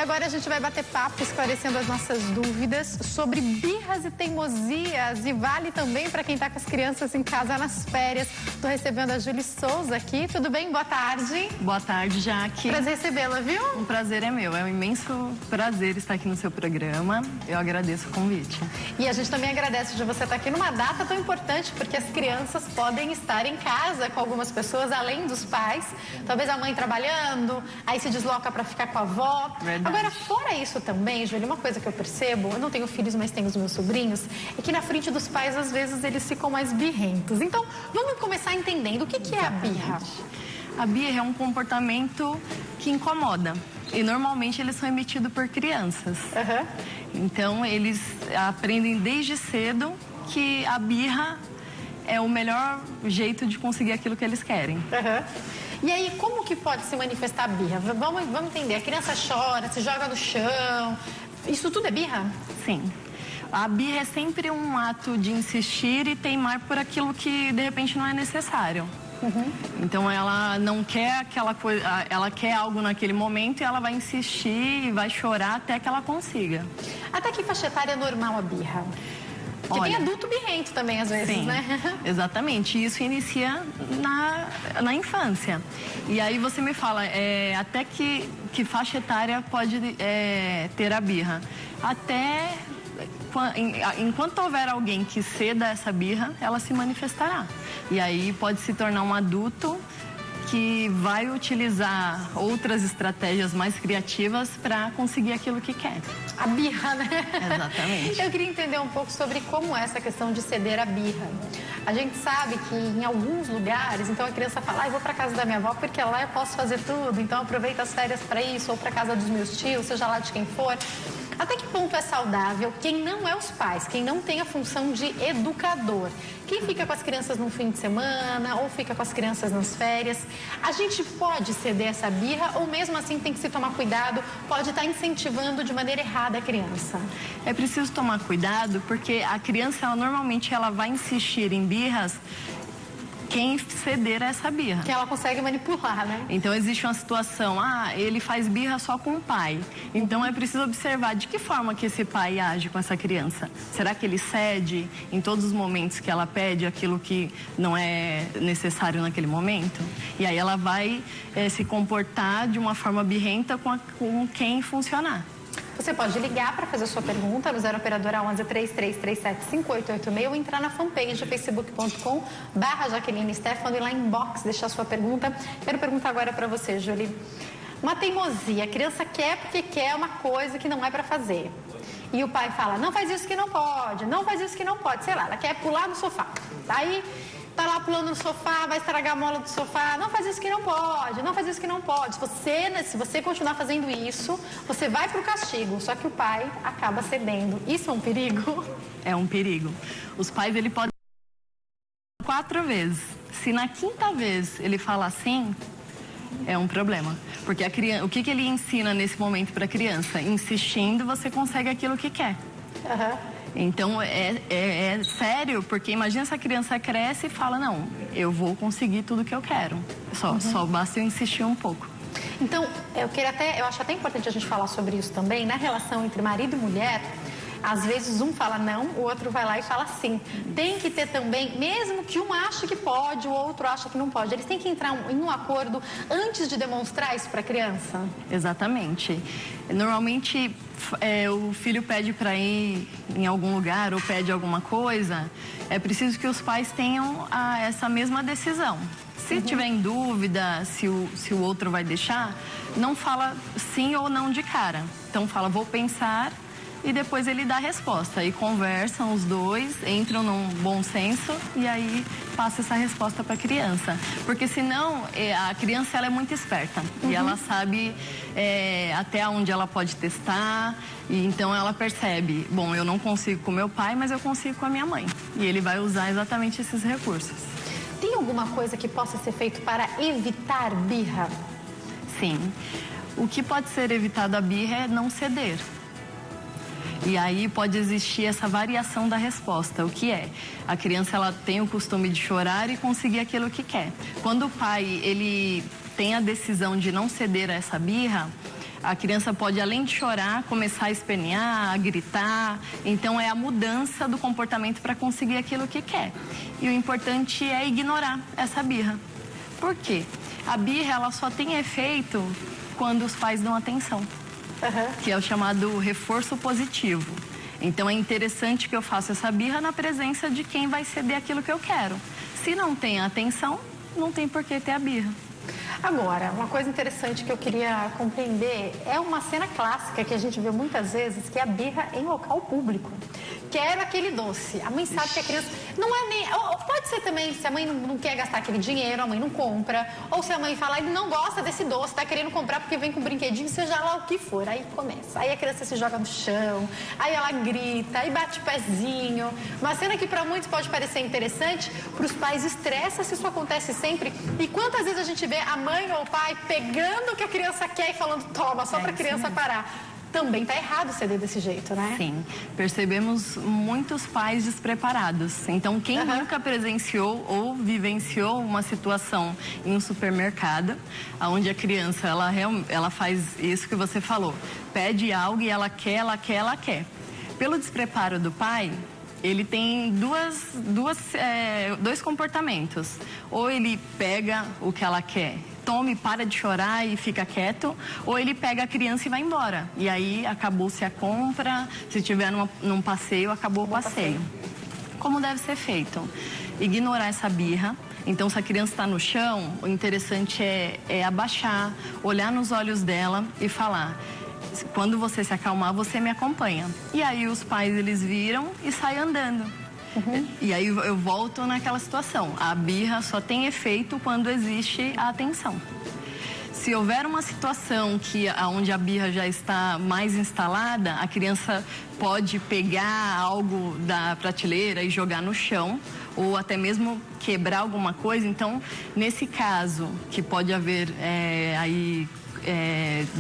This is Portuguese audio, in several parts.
agora a gente vai bater papo esclarecendo as nossas dúvidas sobre birras e teimosias, e vale também para quem está com as crianças em casa nas férias. Estou recebendo a Júlia Souza aqui. Tudo bem? Boa tarde. Boa tarde, Jaque. Prazer recebê-la, viu? Um prazer é meu. É um imenso prazer estar aqui no seu programa. Eu agradeço o convite. E a gente também agradece de você estar aqui numa data tão importante, porque as crianças podem estar em casa com algumas pessoas, além dos pais. Talvez a mãe trabalhando, aí se desloca para ficar com a avó. Verdade. Agora, fora isso também, Júlia, uma coisa que eu percebo, eu não tenho filhos, mas tenho os meus sobrinhos, é que na frente dos pais, às vezes, eles ficam mais birrentos. Então, vamos começar entendendo o que é a birra. A birra é um comportamento que incomoda. E normalmente eles são emitidos por crianças. Então, eles aprendem desde cedo que a birra é o melhor jeito de conseguir aquilo que eles querem. E aí, como que pode se manifestar a birra? Vamos entender. A criança chora, se joga no chão. Isso tudo é birra? Sim. A birra é sempre um ato de insistir e teimar por aquilo que, de repente, não é necessário. Então, ela não quer aquela coisa, ela quer algo naquele momento e ela vai insistir e vai chorar até que ela consiga. Até que faixa etária é normal a birra? Porque tem adulto birrento também, às vezes, sim, né? Exatamente. Isso inicia na infância. E aí você me fala, até que faixa etária pode ter a birra? Até... Enquanto houver alguém que ceda essa birra, ela se manifestará. E aí pode se tornar um adulto que vai utilizar outras estratégias mais criativas para conseguir aquilo que quer. A birra, né? Exatamente. Eu queria entender um pouco sobre como é essa questão de ceder a birra. A gente sabe que em alguns lugares, então a criança fala, eu vou para casa da minha avó porque lá eu posso fazer tudo, então aproveita as férias para isso, ou para casa dos meus tios, seja lá de quem for. Até que ponto é saudável quem não é os pais, quem não tem a função de educador? Quem fica com as crianças no fim de semana ou fica com as crianças nas férias? A gente pode ceder essa birra ou mesmo assim tem que se tomar cuidado, pode estar incentivando de maneira errada a criança? É preciso tomar cuidado porque a criança, normalmente, ela vai insistir em birras quem ceder a essa birra. Que ela consegue manipular, né? Então, existe uma situação, ele faz birra só com o pai. Então, é preciso observar de que forma que esse pai age com essa criança. Será que ele cede em todos os momentos que ela pede aquilo que não é necessário naquele momento? E aí ela vai se comportar de uma forma birrenta com quem funcionar. Você pode ligar para fazer a sua pergunta no 0 operadora 11 3337 5886 ou entrar na fanpage facebook.com/Jaqueline Stefano e lá em box deixar a sua pergunta. Quero perguntar agora para você, Julie. Uma teimosia, a criança quer porque quer uma coisa que não é para fazer. E o pai fala, não faz isso que não pode, não faz isso que não pode. Sei lá, ela quer pular no sofá. Aí tá lá pulando no sofá, vai estragar a mola do sofá. Não faz isso que não pode, não faz isso que não pode. Se você continuar fazendo isso, você vai pro castigo. Só que o pai acaba cedendo. Isso é um perigo? É um perigo. Os pais, ele pode 4 vezes. Se na 5ª vez ele falar sim, é um problema. Porque a criança, o que ele ensina nesse momento para a criança? Insistindo, você consegue aquilo que quer. Então, é sério, porque imagina essa criança cresce e fala, não, eu vou conseguir tudo que eu quero. Só basta eu insistir um pouco. Então, eu acho até importante a gente falar sobre isso também, na relação entre marido e mulher. Às vezes um fala não, o outro vai lá e fala sim. Tem que ter também, mesmo que um ache que pode, o outro acha que não pode. Eles têm que entrar em um acordo antes de demonstrar isso para a criança? Exatamente. Normalmente, o filho pede para ir em algum lugar ou pede alguma coisa, é preciso que os pais tenham essa mesma decisão. Se tiver em dúvida se o outro vai deixar, não fala sim ou não de cara. Então fala, vou pensar, e depois ele dá a resposta. E conversam os dois, entram num bom senso e aí passa essa resposta para a criança. Porque senão a criança ela é muito esperta e ela sabe até onde ela pode testar. E então ela percebe, bom, eu não consigo com meu pai, mas eu consigo com a minha mãe. E ele vai usar exatamente esses recursos. Tem alguma coisa que possa ser feito para evitar birra? Sim. O que pode ser evitado a birra é não ceder. E aí pode existir essa variação da resposta. O que é? A criança ela tem o costume de chorar e conseguir aquilo que quer. Quando o pai ele tem a decisão de não ceder a essa birra, a criança pode, além de chorar, começar a espernear, a gritar. Então, é a mudança do comportamento para conseguir aquilo que quer. E o importante é ignorar essa birra. Por quê? A birra, ela só tem efeito quando os pais dão atenção, que é o chamado reforço positivo. Então, é interessante que eu faça essa birra na presença de quem vai ceder aquilo que eu quero. Se não tem atenção, não tem por que ter a birra. Agora, uma coisa interessante que eu queria compreender é uma cena clássica que a gente vê muitas vezes, que é a birra em local público. Quero aquele doce. A mãe sabe que a criança... Não é nem... Ou pode ser também, se a mãe não quer gastar aquele dinheiro, a mãe não compra. Ou se a mãe fala, ele não gosta desse doce, tá querendo comprar porque vem com brinquedinho, seja lá o que for. Aí começa. Aí a criança se joga no chão, aí ela grita, aí bate o pezinho. Uma cena que para muitos pode parecer interessante, para os pais estressa se isso acontece sempre. E quantas vezes a gente vê a mãe ou o pai pegando o que a criança quer e falando, toma, só para a criança parar. Também está errado ceder desse jeito, né? Sim, percebemos muitos pais despreparados. Então, quem nunca presenciou ou vivenciou uma situação em um supermercado, onde a criança, ela faz isso que você falou, pede algo e ela quer. Pelo despreparo do pai, ele tem dois comportamentos. Ou ele pega o que ela quer, tome, para de chorar e fica quieto, ou ele pega a criança e vai embora. E aí acabou-se a compra, se tiver num passeio, acabou o passeio. Como deve ser feito? Ignorar essa birra. Então, se a criança está no chão, o interessante é abaixar, olhar nos olhos dela e falar: quando você se acalmar, você me acompanha. E aí os pais, eles viram e saem andando. E aí eu volto naquela situação. A birra só tem efeito quando existe a atenção. Se houver uma situação onde a birra já está mais instalada, a criança pode pegar algo da prateleira e jogar no chão, ou até mesmo quebrar alguma coisa. Então, nesse caso, que pode haver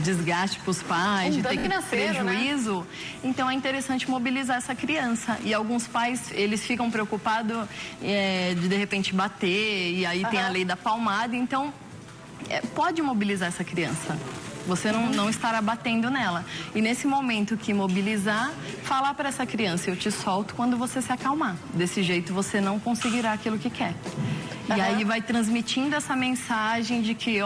desgaste para os pais, de ter prejuízo, né? Então é interessante mobilizar essa criança. E alguns pais, eles ficam preocupados de repente bater, e aí tem a lei da palmada. Então, pode mobilizar essa criança. Você não estará batendo nela. E nesse momento que mobilizar, falar para essa criança: eu te solto quando você se acalmar. Desse jeito você não conseguirá aquilo que quer. E aí vai transmitindo essa mensagem de que,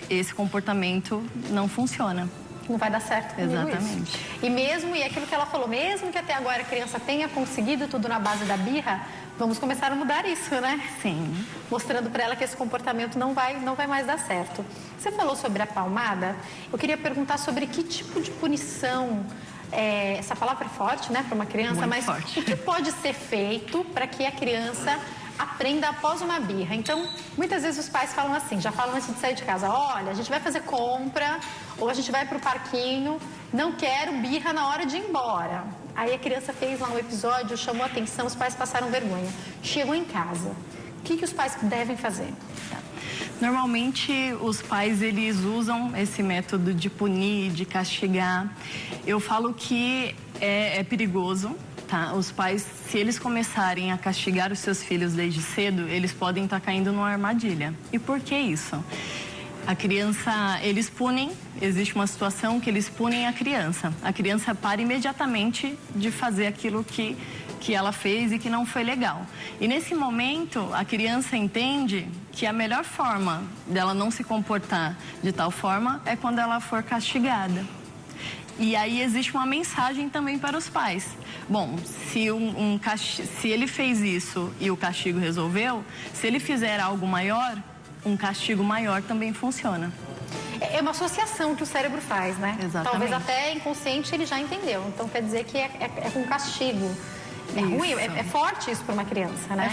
esse comportamento não funciona. Não vai dar certo comigo. Exatamente. Isso. E aquilo que ela falou, mesmo que até agora a criança tenha conseguido tudo na base da birra, vamos começar a mudar isso, né? Sim. Mostrando para ela que esse comportamento não vai mais dar certo. Você falou sobre a palmada, eu queria perguntar sobre que tipo de punição, essa palavra é forte, né, para uma criança, muito mas forte. O que pode ser feito para que a criança aprenda após uma birra? Então, muitas vezes os pais falam assim, já falam antes de sair de casa: olha, a gente vai fazer compra, ou a gente vai para o parquinho, não quero birra na hora de ir embora. Aí a criança fez lá um episódio, chamou atenção, os pais passaram vergonha. Chegou em casa, o que os pais devem fazer? Normalmente, os pais, eles usam esse método de punir, de castigar. Eu falo que é perigoso. Tá? Os pais, se eles começarem a castigar os seus filhos desde cedo, eles podem estar caindo numa armadilha. E por que isso? A criança, eles punem, existe uma situação que eles punem a criança. A criança para imediatamente de fazer aquilo que ela fez e que não foi legal. E nesse momento, a criança entende que a melhor forma dela não se comportar de tal forma é quando ela for castigada. E aí existe uma mensagem também para os pais. Bom, se ele fez isso e o castigo resolveu, se ele fizer algo maior, um castigo maior também funciona. É uma associação que o cérebro faz, né? Exatamente. Talvez até inconsciente ele já entendeu. Então quer dizer que é com castigo. É ruim, é forte isso para uma criança, né?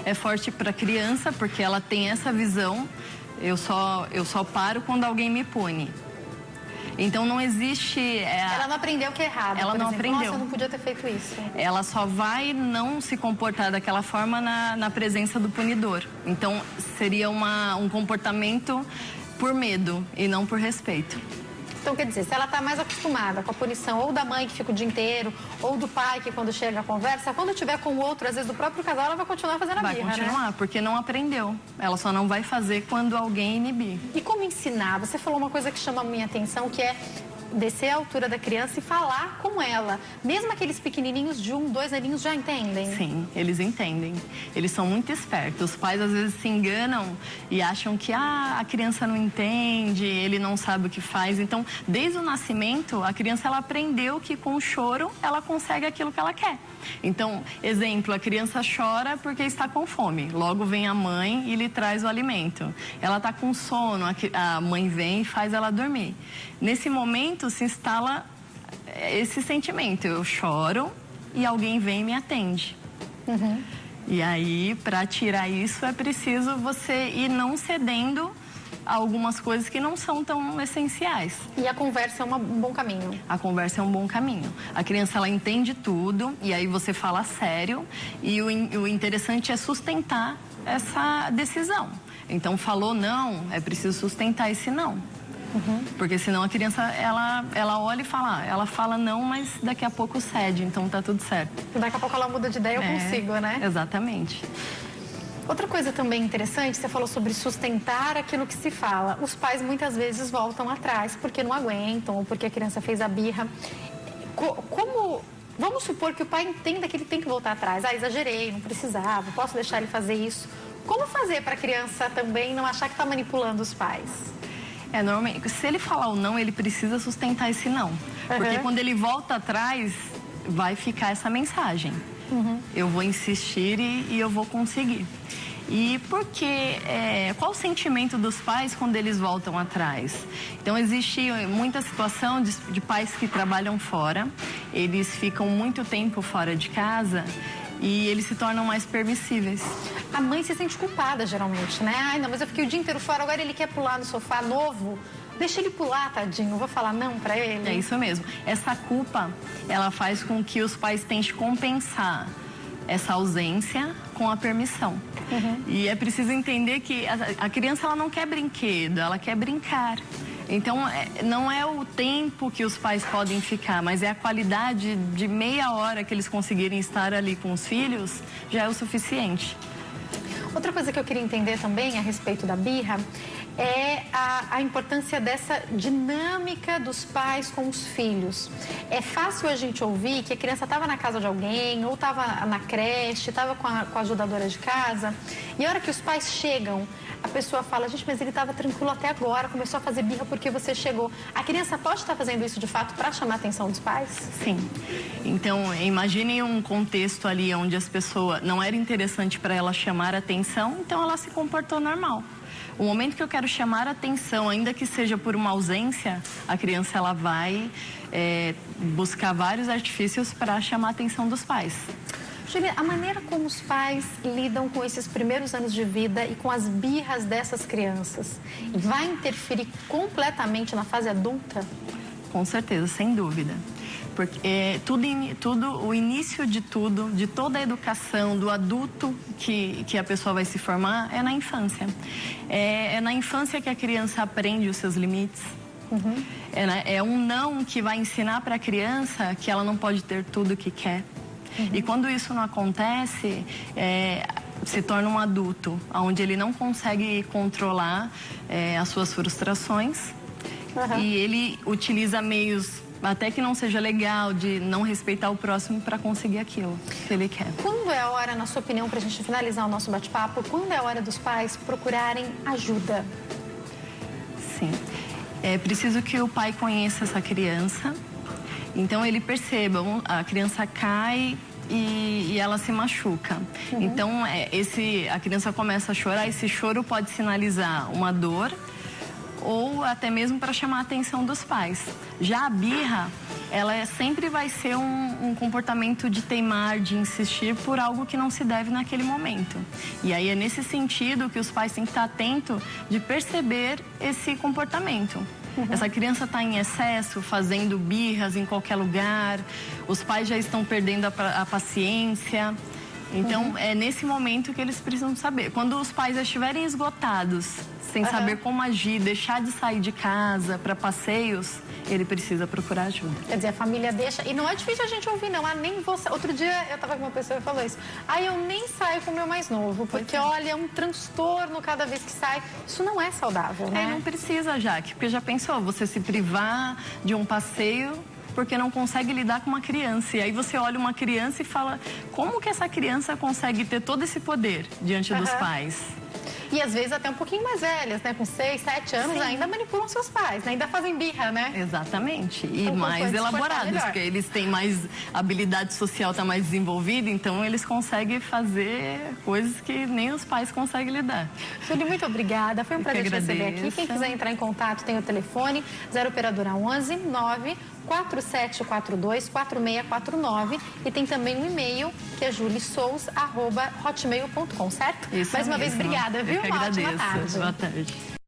É forte para a criança porque ela tem essa visão: eu só paro quando alguém me pune. Então não existe... Ela não aprendeu que é errado. Ela não aprendeu. Nossa, eu não podia ter feito isso. Ela só vai não se comportar daquela forma na presença do punidor. Então seria um comportamento por medo e não por respeito. Então, quer dizer, se ela está mais acostumada com a punição ou da mãe que fica o dia inteiro, ou do pai que quando chega conversa, quando tiver com o outro, às vezes do próprio casal, ela vai continuar fazendo a birra, Vai continuar, porque não aprendeu. Ela só não vai fazer quando alguém inibir. E como ensinar? Você falou uma coisa que chama a minha atenção, que é descer a altura da criança e falar com ela. Mesmo aqueles pequenininhos de 1, 2 aninhos já entendem? Sim, eles entendem. Eles são muito espertos. Os pais às vezes se enganam e acham que a criança não entende, ele não sabe o que faz. Então, desde o nascimento, a criança ela aprendeu que com o choro ela consegue aquilo que ela quer. Então, exemplo, a criança chora porque está com fome. Logo vem a mãe e lhe traz o alimento. Ela está com sono, a mãe vem e faz ela dormir. Nesse momento se instala esse sentimento. Eu choro e alguém vem e me atende. Uhum. E aí, para tirar isso, é preciso você ir não cedendo a algumas coisas que não são tão essenciais. E a conversa é um bom caminho? A conversa é um bom caminho. A criança, ela entende tudo e aí você fala sério. E o interessante é sustentar essa decisão. Então, falou não, é preciso sustentar esse não. Uhum. Porque senão a criança, ela olha e fala, ela fala não, mas daqui a pouco cede, então tá tudo certo. E daqui a pouco ela muda de ideia, eu consigo, né? Exatamente. Outra coisa também interessante, você falou sobre sustentar aquilo que se fala. Os pais muitas vezes voltam atrás porque não aguentam, ou porque a criança fez a birra. Como... Vamos supor que o pai entenda que ele tem que voltar atrás. Exagerei, não precisava, posso deixar ele fazer isso. Como fazer para a criança também não achar que está manipulando os pais? Normalmente, se ele falar o não, ele precisa sustentar esse não. Porque quando ele volta atrás, vai ficar essa mensagem. Uhum. Eu vou insistir e eu vou conseguir. E porque, qual o sentimento dos pais quando eles voltam atrás? Então, existe muita situação de pais que trabalham fora, eles ficam muito tempo fora de casa e eles se tornam mais permissíveis. A mãe se sente culpada, geralmente, né? Ai, não, mas eu fiquei o dia inteiro fora, agora ele quer pular no sofá novo. Deixa ele pular, tadinho, vou falar não pra ele. É isso mesmo. Essa culpa, ela faz com que os pais tentem compensar essa ausência com a permissão. Uhum. E é preciso entender que a criança, ela não quer brinquedo, ela quer brincar. Então, não é o tempo que os pais podem ficar, mas é a qualidade de meia hora que eles conseguirem estar ali com os filhos, já é o suficiente. Outra coisa que eu queria entender também a respeito da birra é a importância dessa dinâmica dos pais com os filhos. É fácil a gente ouvir que a criança estava na casa de alguém, ou estava na creche, estava com a ajudadora de casa, e a hora que os pais chegam, a pessoa fala, gente, mas ele estava tranquilo até agora, começou a fazer birra porque você chegou. A criança pode estar fazendo isso de fato para chamar a atenção dos pais? Sim. Então, imaginem um contexto ali onde as pessoas não era interessante para ela chamar a atenção, então ela se comportou normal. O momento que eu quero chamar a atenção, ainda que seja por uma ausência, a criança ela vai buscar vários artifícios para chamar a atenção dos pais. Julia, a maneira como os pais lidam com esses primeiros anos de vida e com as birras dessas crianças vai interferir completamente na fase adulta? Com certeza, sem dúvida. Porque o início de tudo, de toda a educação, do adulto que a pessoa vai se formar, é na infância. É na infância que a criança aprende os seus limites. Uhum. É um não que vai ensinar para a criança que ela não pode ter tudo o que quer. Uhum. E quando isso não acontece, se torna um adulto, onde ele não consegue controlar as suas frustrações. Uhum. E ele utiliza meios, até que não seja legal, de não respeitar o próximo para conseguir aquilo que ele quer. Quando é a hora, na sua opinião, para a gente finalizar o nosso bate-papo, quando é a hora dos pais procurarem ajuda? Sim. É preciso que o pai conheça essa criança, então ele perceba, a criança cai e ela se machuca. Uhum. Então, a criança começa a chorar, esse choro pode sinalizar uma dor, ou até mesmo para chamar a atenção dos pais. Já a birra, ela sempre vai ser um comportamento de teimar, de insistir por algo que não se deve naquele momento. E aí é nesse sentido que os pais têm que estar atentos de perceber esse comportamento. Uhum. Essa criança está em excesso, fazendo birras em qualquer lugar, os pais já estão perdendo a paciência. Então, é nesse momento que eles precisam saber. Quando os pais já estiverem esgotados, sem saber como agir, deixar de sair de casa para passeios, ele precisa procurar ajuda. Quer dizer, a família deixa... E não é difícil a gente ouvir, não. Nem você... Outro dia eu tava com uma pessoa que falou isso. Eu nem saio com o meu mais novo, porque, olha, é um transtorno cada vez que sai. Isso não é saudável, né? Não precisa, Jaque, porque já pensou, você se privar de um passeio porque não consegue lidar com uma criança. E aí você olha uma criança e fala, como que essa criança consegue ter todo esse poder diante dos pais? E às vezes até um pouquinho mais velhas, né? Com 6, 7 anos, sim, ainda manipulam seus pais, né? Ainda fazem birra, né? Exatamente. E então, mais elaborados, porque eles têm mais habilidade social, tá mais desenvolvida, então eles conseguem fazer coisas que nem os pais conseguem lidar. Júlia, muito obrigada. Foi um prazer te receber aqui. Quem quiser entrar em contato, tem o telefone 0 operadora 11 9 4742-4649 e tem também um e-mail que é julisous@hotmail.com, certo? Isso Mais uma mesmo. vez, obrigada, viu? Eu que agradeço. Uma ótima tarde. Boa tarde.